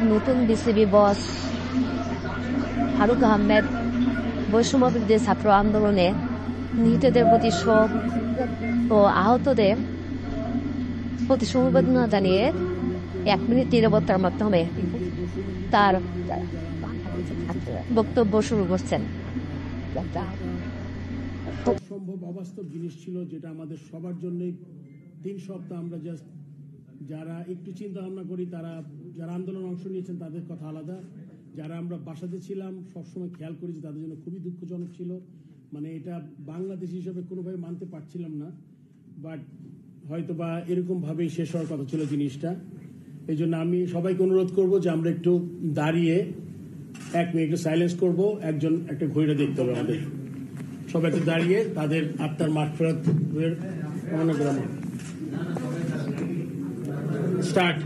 নতুন বিসিবি বস ফারুক আহমেদ বৈষম্যবিরোধী ছাত্র আন্দোলনে নিহতদের প্রতি শোক ও আহতদের প্রতি সমবেদনা জানিয়ে 1 মিনিট নীরবতার মাধ্যমে তার বক্তব্য শুরু করছেন। সম্ভব অবাস্তব জিনিস ছিল, যেটা আমাদের সবার জন্যই 3 সপ্তাহ আমরা জাস্ট যারা একটু চিন্তা ভাবনা করি, তারা যারা আন্দোলন অংশ নিয়েছেন তাদের কথা আলাদা, যারা আমরা বাসাতে ছিলাম সবসময় খেয়াল করেছি তাদের জন্য খুবই দুঃখজনক ছিল। মানে এটা বাংলাদেশ হিসেবে কোনোভাবে মানতে পারছিলাম না, বাট হয়তো বা এরকম ভাবেই শেষ হওয়ার কথা ছিল জিনিসটা। এই জন্য আমি সবাইকে অনুরোধ করব যে আমরা একটু দাঁড়িয়ে 1 মিনিট সাইলেন্স করব। একটা ঘড়িটা দেখতে হবে আমাদের, সবাই একটু দাঁড়িয়ে তাদের আত্মার মাগফিরাত কামনা করব। স্টার্ট।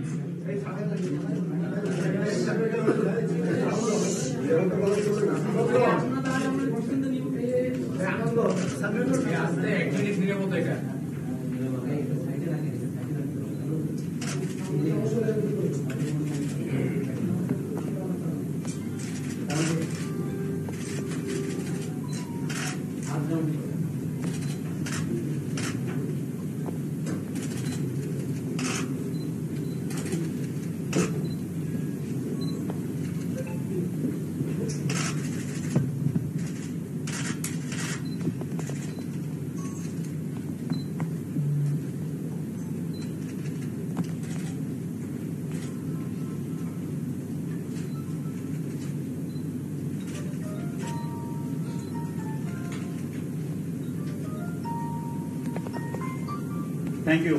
Thank you.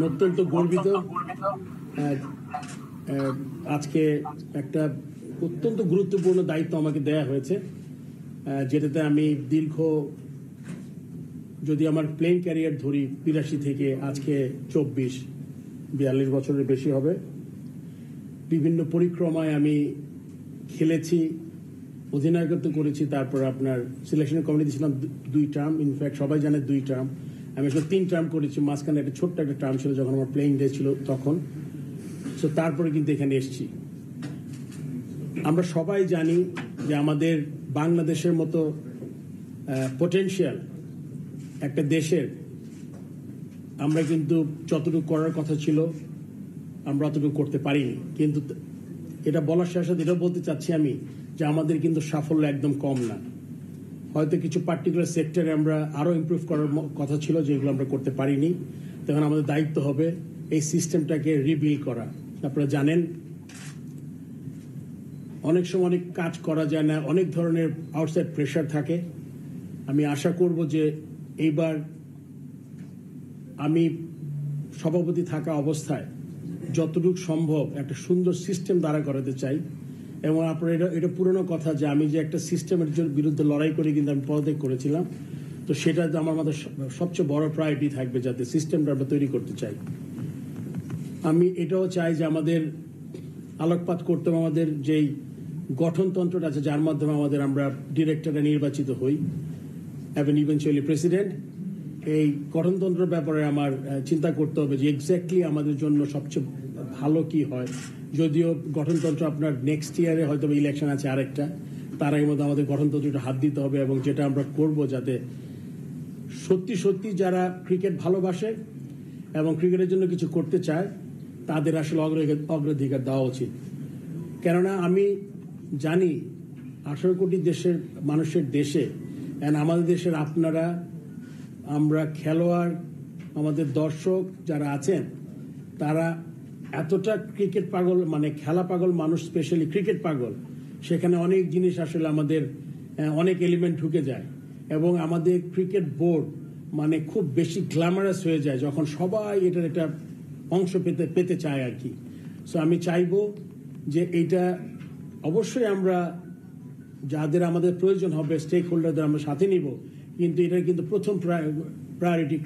অত্যন্ত গর্বিত আজকে একটা অত্যন্ত গুরুত্বপূর্ণ দায়িত্ব আমাকে দেয়া হয়েছে, যেটাতে আমি যদি আমার প্লেইং ক্যারিয়ার ধরি 82 থেকে আজকে 42 বছরের বেশি হবে। বিভিন্ন পরিক্রমায় আমি খেলেছি, অধিনায়কত্ব করেছি, তারপর আপনার সিলেকশনের কমিটিতে ছিলাম 2 টার্ম। ইনফ্যাক্ট সবাই জানে 2 টার্ম, আমি আসলে 3 টার্ম করেছি। মাঝখানে একটা ছোট্ট একটা টার্ম ছিল যখন আমার প্লেইং ডে ছিল তখন। সো তারপরে কিন্তু এখানে এসেছি। আমরা সবাই জানি যে আমাদের বাংলাদেশের মতো পটেনশিয়াল একটা দেশের আমরা কিন্তু যতটুকু করার কথা ছিল আমরা অতটুকু করতে পারিনি। কিন্তু এটা বলার সাথে সাথে এটাও বলতে চাচ্ছি আমি যে আমাদের কিন্তু সাফল্য একদম কম না। হয়তো কিছু পার্টিকুলার সেক্টরে আমরা আরো ইমপ্রুভ করার কথা ছিল, যেগুলো আমরা করতে পারিনি। তখন আমাদের দায়িত্ব হবে এই সিস্টেমটাকে রিবিল্ড করা। আপনারা জানেন অনেক সময় অনেক কাজ করা যায় না, অনেক ধরনের আউটসাইড প্রেশার থাকে। আমি আশা করব যে এইবার আমি সভাপতি থাকা অবস্থায় যতটুকু সম্ভব একটা সুন্দর সিস্টেম দাঁড়া করাতে চাই। এবং আপনার এটা পুরনো কথা যে আমি যে একটা সিস্টেমের বিরুদ্ধে লড়াই করে কিন্তু আমি পদত্যাগ করেছিলাম। তো সেটা আমার মাথায় সবচেয়ে বড় প্রায়োরিটি থাকবে, যাতে সিস্টেমটা আমরা তৈরি করতে চাই। আমি এটাও চাই যে আমাদের আলোকপাত করতে হবে আমাদের যেই গঠনতন্ত্রটা আছে, যার মাধ্যমে আমরা ডিরেক্টররা নির্বাচিত হই এবং ইভেনচুয়ালি প্রেসিডেন্ট। এই গঠনতন্ত্রের ব্যাপারে আমার চিন্তা করতে হবে যে এক্স্যাক্টলি আমাদের জন্য সবচেয়ে ভালো কি হয়। যদিও গঠনতন্ত্র আপনার নেক্সট ইয়ারে হয়তো ইলেকশন আছে আরেকটা, তার আগের মধ্যে আমাদের গঠনতন্ত্রটা হাত দিতে হবে এবং যেটা আমরা করব যাতে সত্যি সত্যি যারা ক্রিকেট ভালোবাসে এবং ক্রিকেটের জন্য কিছু করতে চায় তাদের আসলে অগ্রাধিকার দেওয়া উচিত। কেননা আমি জানি 18 কোটি দেশের মানুষের দেশে আমাদের দেশের আপনারা, আমরা খেলোয়াড়, আমাদের দর্শক যারা আছেন তারা এতটা ক্রিকেট পাগল, মানে খেলা পাগল মানুষ, স্পেশালি ক্রিকেট পাগল। সেখানে অনেক জিনিস আসলে আমাদের অনেক এলিমেন্ট ঢুকে যায় এবং আমাদের ক্রিকেট বোর্ড মানে খুব বেশি গ্ল্যামারাস হয়ে যায় যখন সবাই এটার একটা অংশ পেতে চায় আর কি। সো আমি চাইবো যে এইটা অবশ্যই আমরা যাদের আমাদের প্রয়োজন হবে স্টেক হোল্ডারদের আমরা সাথে নিব, কিন্তু এটা কিন্তু প্রথম প্রায়োরিটি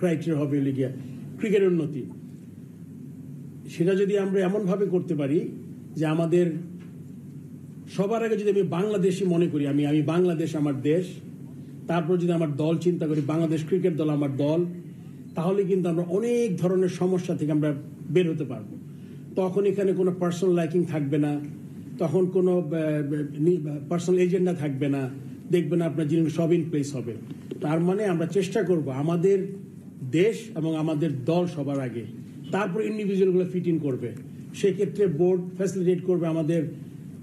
ক্রাইটেরিয়া হবে লিগিয়া ক্রিকেটের উন্নতি। সেটা যদি আমরা এমনভাবে করতে পারি যে আমাদের সবার আগে যদি আমি বাংলাদেশি মনে করি, আমি বাংলাদেশ আমার দেশ, তারপর যদি আমার দল চিন্তা করি, বাংলাদেশ ক্রিকেট দল আমার দল, তাহলে কিন্তু আমরা অনেক ধরনের সমস্যা থেকে আমরা বের হতে পারবো। তখন এখানে কোনো পার্সোনাল লাইকিং থাকবে না, তখন কোনো পার্সোনাল এজেন্ডা থাকবে না, দেখবেন আপনার জিনিস সব ইন প্লেস হবে। তার মানে আমরা চেষ্টা করব আমাদের দেশ এবং আমাদের দল সবার আগে, তারপর ইন্ডিভিজুয়ালগুলো ফিট ইন করবে। সেক্ষেত্রে বোর্ড ফ্যাসিলিটেট করবে আমাদের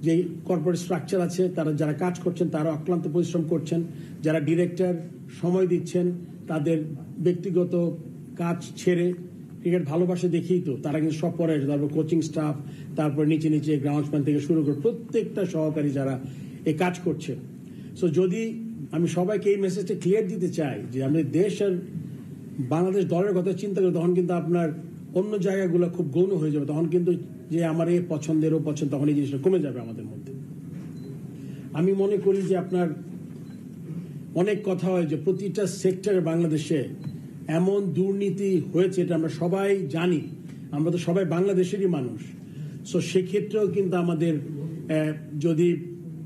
যে কর্পোরেট স্ট্রাকচার আছে, তারা যারা কাজ করছেন তারা অক্লান্ত পরিশ্রম করছেন, যারা ডিরেক্টর সময় দিচ্ছেন, তাদের ব্যক্তিগত কাজ ছেড়ে ক্রিকেট ভালোবাসে দেখেই তো তারা কিন্তু সব পরে, তারপর কোচিং স্টাফ, তারপর নিচে নিচে গ্রাউন্ডসম্যান থেকে শুরু করে প্রত্যেকটা সহকারী যারা এই কাজ করছে। সো যদি আমি সবাইকে এই মেসেজটা ক্লিয়ার দিতে চাই যে আমাদের দেশ আর বাংলাদেশ দলের কথা চিন্তা করি, তখন কিন্তু আপনার অন্য জায়গাগুলো খুব গৌণ হয়ে যাবে। তখন কিন্তু যে আমার এই পছন্দের ও পছন্দ, তখন এই জিনিসটা কমে যাবে আমাদের মধ্যে। আমি মনে করি যে আপনার অনেক কথা হয় যে প্রতিটা সেক্টরে বাংলাদেশে এমন দুর্নীতি হয়েছে, এটা আমরা সবাই জানি, আমরা তো সবাই বাংলাদেশেরই মানুষ। সো সেক্ষেত্রেও কিন্তু আমাদের যদি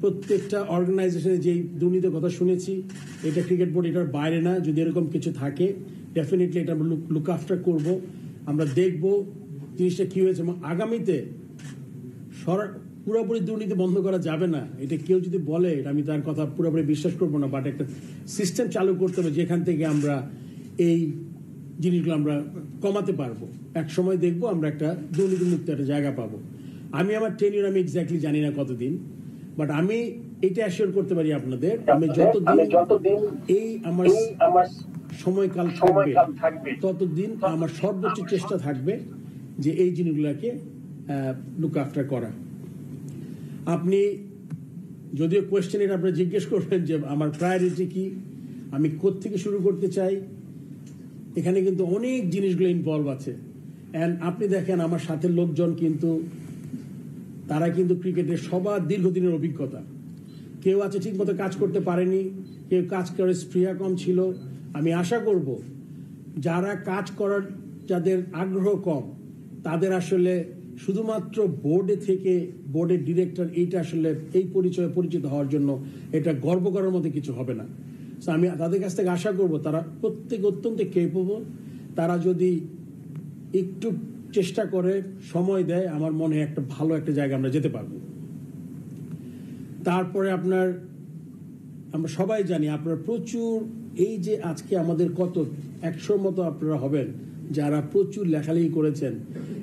প্রত্যেকটা অর্গানাইজেশনে যেই দুর্নীতির কথা শুনেছি, এটা ক্রিকেট বোর্ড এটার বাইরে না, যদি এরকম কিছু থাকে ডেফিনেটলি এটা আমরা লুক আফটার করবো, আমরা দেখব জিনিসটা কি হয়েছে। এবং আগামীতে পুরোপুরি দুর্নীতি বন্ধ করা যাবে না, এটা কেউ যদি বলে আমি তার কথা পুরোপুরি বিশ্বাস করবো না, বাট একটা সিস্টেম চালু করতে হবে যেখান থেকে আমরা এই জিনিসগুলো আমরা কমাতে পারবো। এক সময় দেখবো আমরা একটা দুর্নীতিমুক্ত একটা জায়গা পাবো। আমি আমার টেনিউর আমি এক্স্যাক্টলি জানি না কতদিন, বাট আমি এটা অ্যাসিওর করতে পারি আপনাদের, আমি যতদিন এই আমার সময়কাল থাকবে ততদিন আমার সর্বোচ্চ চেষ্টা থাকবে যে এই জিনিসগুলোকে লুক আফটার করা। আপনি যদিও কোয়েশ্চেন এটা আপনি জিজ্ঞেস করবেন যে আমার প্রায়োরিটি কি, আমি কোত্থেকে শুরু করতে চাই, এখানে কিন্তু অনেক জিনিসগুলো ইনভলভ আছে। অ্যান্ড আপনি দেখেন আমার সাথে লোকজন কিন্তু তারা কিন্তু ক্রিকেটের সবার দীর্ঘদিনের অভিজ্ঞতা, কেউ আছে ঠিক মতো কাজ করতে পারেনি, কেউ কাজ করে স্পৃহা কম ছিল। আমি আশা করব যারা কাজ করার যাদের আগ্রহ কম, তাদের আসলে শুধুমাত্র বোর্ডে থেকে বোর্ডের ডিরেক্টর এইটা আসলে এই পরিচয়ে পরিচিত হওয়ার জন্য এটা গর্ব করার মতো কিছু হবে না। সো আমি তাদের কাছ থেকে আশা করব তারা প্রত্যেক অত্যন্ত কেপেবল, তারা যদি একটু চেষ্টা করে সময় দেয়, আমার মনে হয় একটা ভালো একটা জায়গা আমরা যেতে পারবো। তারপরে আমরা সবাই জানি আপনারা প্রচুর, এই যে আজকে আমাদের কত 100 মতো আপনারা হবেন যারা প্রচুর লেখালেখি করেছেন।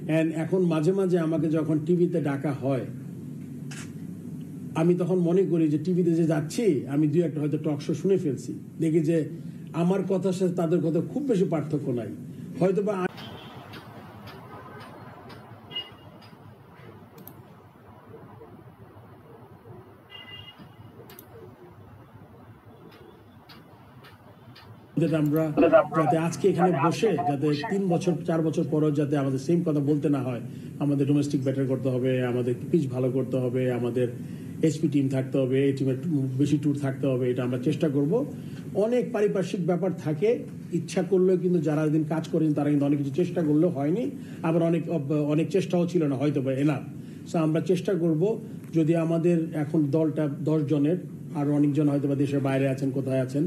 অ্যান্ড এখন মাঝে মাঝে আমাকে যখন টিভিতে ডাকা হয়, আমি তখন মনে করি যে টিভিতে যে যাচ্ছি আমি 2-1 হয়তো টক শো শুনে ফেলছি, দেখি যে আমার কথার সাথে তাদের কথা খুব বেশি পার্থক্য নাই, হয়তো বা আমরা যাতে আজকে এখানে বসে যাতে 3 বছর 4 বছর পরও যাতে আমাদের সেম কথা বলতে না হয়। আমাদের ডোমেস্টিক বেটার করতে হবে, আমাদের পিচ ভালো করতে হবে, আমাদের এইচপি টিম থাকতে হবে, এই টিমের বেশি ট্যুর থাকতে হবে, এটা আমরা চেষ্টা করব। অনেক পারিপার্শ্বিক ব্যাপার থাকে, ইচ্ছা করলেও কিন্তু যারা দিন কাজ করেন তারা কিন্তু অনেক কিছু চেষ্টা করলেও হয়নি, আবার অনেক চেষ্টাও ছিল না হয়তো বা এনাফ। সো আমরা চেষ্টা করব, যদি আমাদের এখন দলটা 10 জনের, আর অনেকজন হয়তো বা দেশের বাইরে আছেন, কোথায় আছেন,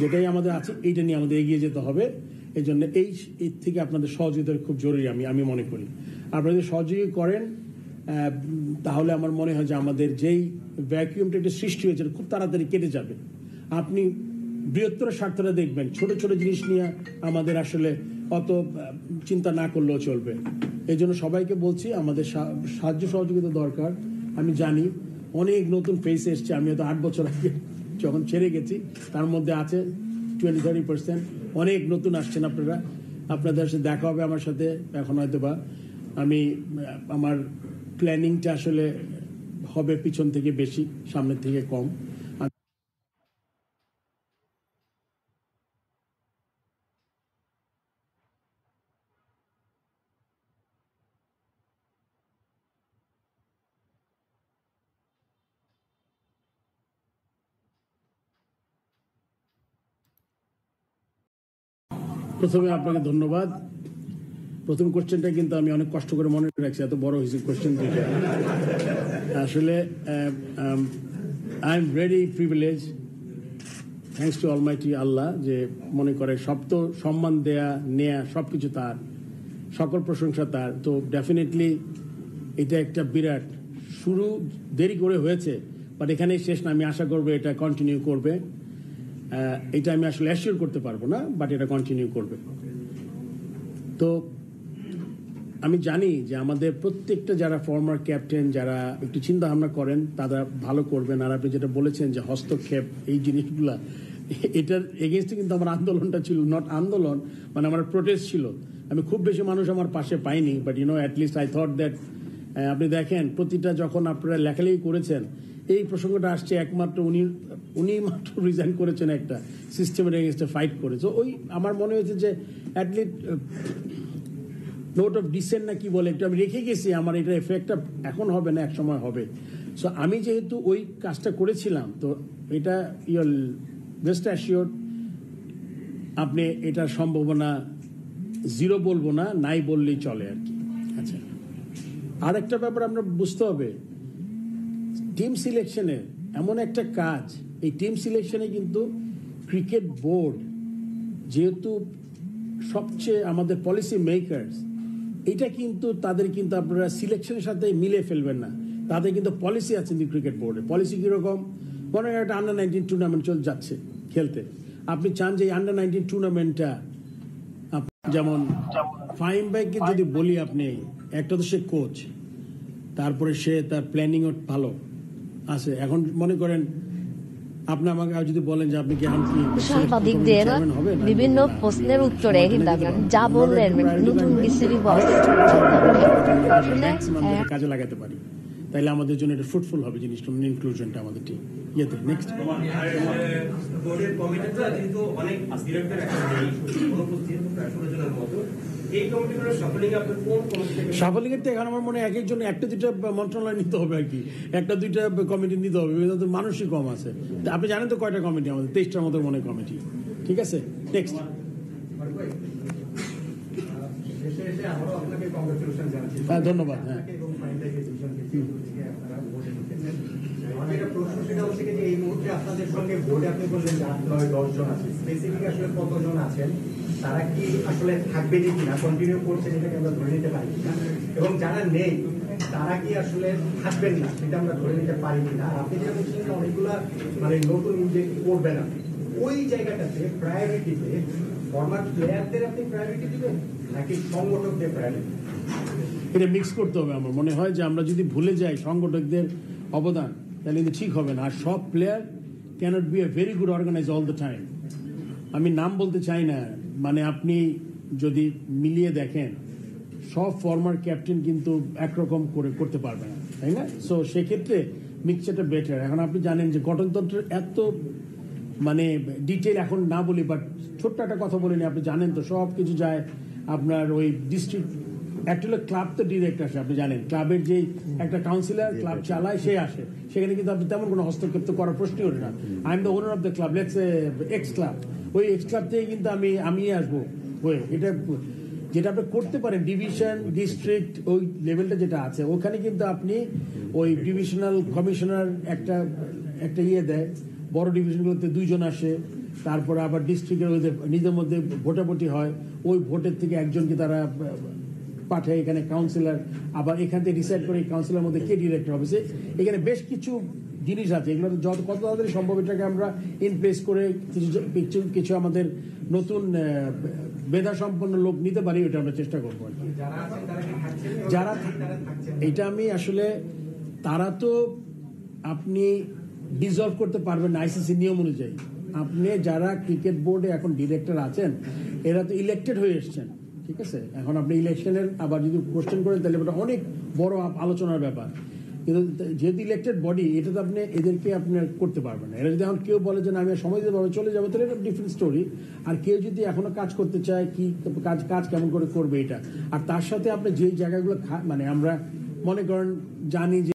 যেটাই আমাদের আছে এইটা নিয়ে আমাদের এগিয়ে যেতে হবে। এই জন্য এর থেকে আপনাদের সহযোগিতা খুব জরুরি আমি মনে করি। আপনারা যদি সহযোগী করেন তাহলে আমার মনে হয় যে আমাদের যেই ভ্যাকুয়ামটা একটা সৃষ্টি হয়েছে খুব তাড়াতাড়ি কেটে যাবে। আপনি বৃহত্তর স্বার্থটা দেখবেন, ছোট ছোট জিনিস নিয়ে আমাদের আসলে অত চিন্তা না করলেও চলবে। এই জন্য সবাইকে বলছি আমাদের সাহায্য সহযোগিতা দরকার। আমি জানি অনেক নতুন ফেস এসছে, আমি হয়তো 8 বছর আগে যখন ছেড়ে গেছি তার মধ্যে আছে 20-30%, অনেক নতুন আসছেন আপনারা, আপনাদের সাথে দেখা হবে আমার সাথে। এখন হয়তো বা আমি আমার প্ল্যানিংটা আসলে হবে পিছন থেকে বেশি, সামনের থেকে কম। প্রথমে আপনাকে ধন্যবাদ। প্রথম কোশ্চেনটা কিন্তু আমি অনেক কষ্ট করে মনে রাখছি, এত বড় হয়েছে কোশ্চেন দুইটা। আসলে I am very privilege, thanks to almighty Allah, যে মনে করে সব তো সম্মান দেয়া নেয়া সবকিছু তার, সকল প্রশংসা তার। তো ডেফিনেটলি এটা একটা বিরাট শুরু, দেরি করে হয়েছে বাট এখানেই শেষ না। আমি আশা করবো এটা কন্টিনিউ করবে। এটা আমি আসলে অ্যাসিওর করতে পারবো না, বাট এটা কন্টিনিউ করবে। তো আমি জানি যে আমাদের প্রত্যেকটা যারা ফর্মার ক্যাপ্টেন, যারা একটু চিন্তা ভাবনা করেন, তারা ভালো করবেন। আর আপনি যেটা বলেছেন যে হস্তক্ষেপ, এই জিনিসগুলা, এটার এগেনস্টে কিন্তু আমার আন্দোলনটা ছিল, নট আন্দোলন মানে আমার প্রোটেস্ট ছিল। আমি খুব বেশি মানুষ আমার পাশে পাইনি, but at least I thought that, আপনি দেখেন প্রতিটা যখন আপনারা লেখালেখি করেছেন, এই প্রসঙ্গটা আসছে একমাত্র উনি মাত্র রিজাইন করেছেন একটা সিস্টেমের এগেনস্টে ফাইট করে। তো ওই আমার মনে হয়েছে যে অ্যাটলিস্ট নোট অফ ডিসেন্ট না কি বলে, একটু আমি রেখে গেছি, আমার এটা এফেক্টটা এখন হবে না, এক সময় হবে। সো আমি যেহেতু ওই কাজটা করেছিলাম, তো এটা ইউর বেস্ট অ্যাসিওর আপনি এটার সম্ভাবনা জিরো বলবো না, নাই বললেই চলে আর কি। আচ্ছা, আর একটা ব্যাপার আমরা বুঝতে হবে, টিম সিলেকশনে এমন একটা কাজ, এই টিম সিলেকশনে কিন্তু ক্রিকেট বোর্ড যেহেতু সবচেয়ে আমাদের পলিসি মেকার্স, এটা কিন্তু তাদের কিন্তু আপনারা সিলেকশনের সাথে মিলে ফেলবেন না। তাদের কিন্তু পলিসি আছে ক্রিকেট বোর্ডে। পলিসি কিরকম, মনে হয় একটা আন্ডার 19 টুর্নামেন্ট চলে যাচ্ছে খেলতে, আপনি চান যে আন্ডার 19 টুর্নামেন্টটা, যেমন ফাহিম ভাইকে যদি বলি, আপনি একটা তো সে কোচ, তারপরে সে তার প্ল্যানিংও ভালো আছে। এখন মনে করেন আপনি আমাকে যদি বলেন যে আপনি কি এখন কি সাংবাদিকদের বিভিন্ন প্রশ্নের উত্তরে যা বললেন নতুন বিসিবি বস কাজে লাগাতে পারি, তাইলে আমাদের জন্য এটা ফ্রুটফুল হবে জিনিসটা, ইনক্লুশনটা আমাদের টিম ইয়েতে। নেক্সট, সাফল্য ক্ষেত্রে এখন আমার মনে হয় এক একজন একটা দুইটা মন্ত্রণালয় নিতে হবে আর কি, একটা দুইটা কমিটি নিতে হবে, মানুষই কম আছে। আপনি জানেন তো কয়টা কমিটি আমাদের, 23টার মতো মনে কমিটি। ঠিক আছে, নেক্সট। ধন্যবাদ। হ্যাঁ, প্রশ্ন সেটা হচ্ছে যে এই মুহূর্তে আপনাদের সঙ্গে বোর্ডে আপনি বললেন যে 8-9-10 জন আছে, স্পেসিফিক আসলে কতজন আছেন, তারা কি আসলে থাকবে কিনা, কন্টিনিউ করছেন, এটাকে আমরা ধরে নিতে পারি কিনা, এবং যারা নেই তারা কি আসলে থাকবেন না, সেটা আমরা ধরে নিতে পারি কিনা। আপনি যেটা বলছিলেন অনেকগুলা মানে নতুন ইনজেক্ট করবেন, আপনি ওই জায়গাটাতে প্রায়োরিটিতে ফরমার প্লেয়ারদের আপনি প্রায়োরিটি দিবেন নাকি সংগঠকদের প্রায়োরিটি? এটা মিক্স করতে হবে। আমার মনে হয় যে আমরা যদি ভুলে যাই সংগঠকদের অবদান, তাহলে কিন্তু ঠিক হবে না। আর সব player cannot be a very good organise all the time. আমি নাম বলতে চাই না, মানে আপনি যদি মিলিয়ে দেখেন সব ফর্মার ক্যাপ্টেন কিন্তু একরকম করে করতে পারবে না, তাই না? সো সেক্ষেত্রে মিক্সচারটা বেটার। এখন আপনি জানেন যে গঠনতন্ত্রের এত মানে ডিটেল এখন না বলি, বাট ছোট্ট একটা কথা বলিনি, আপনি জানেন তো সব কিছু যায় আপনার ওই ডিস্ট্রিক্ট, অ্যাকচুয়ালি ক্লাব তো ডিরেক্ট আসে, আপনি জানেন ক্লাবের যে একটা কাউন্সিলর ক্লাব চালায় সে আসে, সেখানে কিন্তু আপনি তেমন কোনো হস্তক্ষেপ তো করার প্রশ্নই ওঠে না। I am the owner of the club, let's x club, ওই এক্স ক্লাব থেকে কিন্তু আমি আসবো হয়ে, এটা যেটা আপনি করতে পারেন ডিভিশন ডিস্ট্রিক্ট ওই লেভেলটা যেটা আছে, ওখানে কিন্তু আপনি ওই ডিভিশনাল কমিশনার একটা ইয়ে দেয়, বড় ডিভিশনগুলোতে 2 জন আসে, তারপরে আবার ডিস্ট্রিক্টের নিজের মধ্যে ভোটাভুটি হয়, ওই ভোটের থেকে একজনকে তারা পাঠায় এখানে কাউন্সিলর, আবার এখান থেকে ডিসাইড করে এই কাউন্সিলর মধ্যে কে ডিরেক্টর হবে। এখানে বেশ কিছু জিনিস আছে, এগুলো কত তাড়াতাড়ি সম্ভব এটাকে আমরা ইন প্লেস করে কিছু আমাদের নতুন মেধা সম্পন্ন লোক নিতে পারি, ওটা আমরা চেষ্টা করবো আর কি। যারা এটা আমি আসলে তারা তো আপনি ডিসলভ করতে পারবেন না আইসিসি নিয়ম অনুযায়ী। আপনি যারা ক্রিকেট বোর্ডে এখন ডিরেক্টর আছেন এরা তো ইলেক্টেড হয়ে এসছেন, ঠিক আছে? এখন আপনি ইলেকশনের আবার যদি কোশ্চেন করেন তাহলে ওটা অনেক বড় আলোচনার ব্যাপার, কিন্তু যেহেতু ইলেক্টেড বডি এটা তো আপনি এদেরকে আপনি করতে পারবেন না। এরা যদি এখন কেউ বলে যে না আমি সময় দিতে পারবো চলে যাবো, তাহলে এটা ডিফারেন্ট স্টোরি। আর কেউ যদি এখনো কাজ করতে চায়, কি কাজ কেমন করে করবে এটা, আর তার সাথে আপনি যে জায়গাগুলো মানে আমরা মনে করেন জানি যে